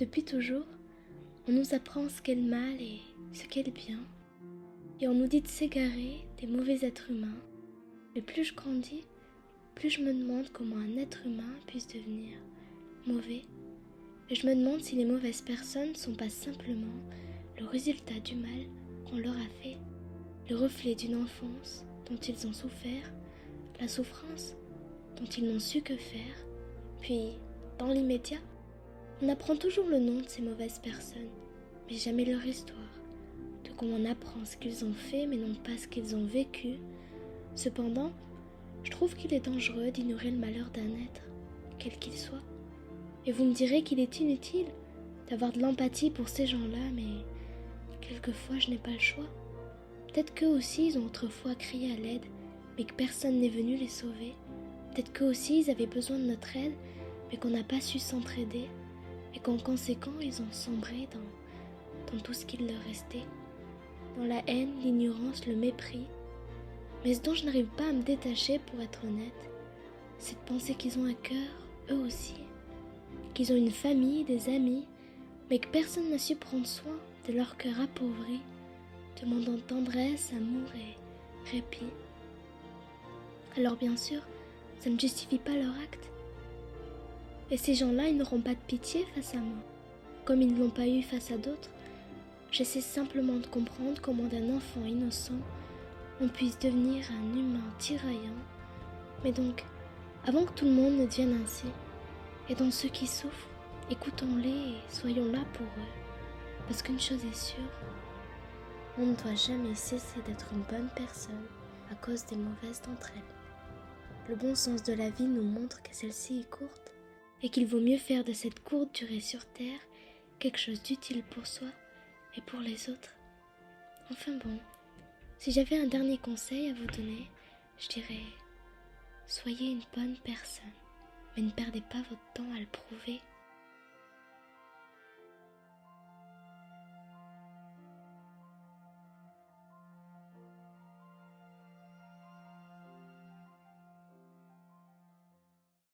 Depuis toujours, on nous apprend ce qu'est le mal et ce qu'est le bien, et on nous dit de s'égarer des mauvais êtres humains. Mais plus je grandis, plus je me demande comment un être humain puisse devenir mauvais. Et je me demande si les mauvaises personnes ne sont pas simplement le résultat du mal qu'on leur a fait, le reflet d'une enfance dont ils ont souffert, la souffrance dont ils n'ont su que faire. Puis, dans l'immédiat, on apprend toujours le nom de ces mauvaises personnes, mais jamais leur histoire, de comment on apprend ce qu'ils ont fait mais non pas ce qu'ils ont vécu. Cependant, je trouve qu'il est dangereux d'ignorer le malheur d'un être, quel qu'il soit. Et vous me direz qu'il est inutile d'avoir de l'empathie pour ces gens-là, mais quelquefois je n'ai pas le choix. Peut-être qu'eux aussi ils ont autrefois crié à l'aide, mais que personne n'est venu les sauver. Peut-être qu'eux aussi ils avaient besoin de notre aide, mais qu'on n'a pas su s'entraider, et qu'en conséquent ils ont sombré dans tout ce qu'il leur restait, dans la haine, l'ignorance, le mépris. Mais ce dont je n'arrive pas à me détacher, pour être honnête, c'est de penser qu'ils ont un cœur, eux aussi, qu'ils ont une famille, des amis, mais que personne n'a su prendre soin de leur cœur appauvri, demandant tendresse, amour et répit. Alors bien sûr, ça ne justifie pas leur acte. Et ces gens-là, ils n'auront pas de pitié face à moi, comme ils ne l'ont pas eu face à d'autres. J'essaie simplement de comprendre comment d'un enfant innocent, on puisse devenir un humain tiraillant. Mais donc, avant que tout le monde ne devienne ainsi, aidons ceux qui souffrent, écoutons-les et soyons là pour eux. Parce qu'une chose est sûre, on ne doit jamais cesser d'être une bonne personne à cause des mauvaises d'entre elles. Le bon sens de la vie nous montre que celle-ci est courte et qu'il vaut mieux faire de cette courte durée sur Terre quelque chose d'utile pour soi et pour les autres. Enfin bon, si j'avais un dernier conseil à vous donner, je dirais: soyez une bonne personne, mais ne perdez pas votre temps à le prouver.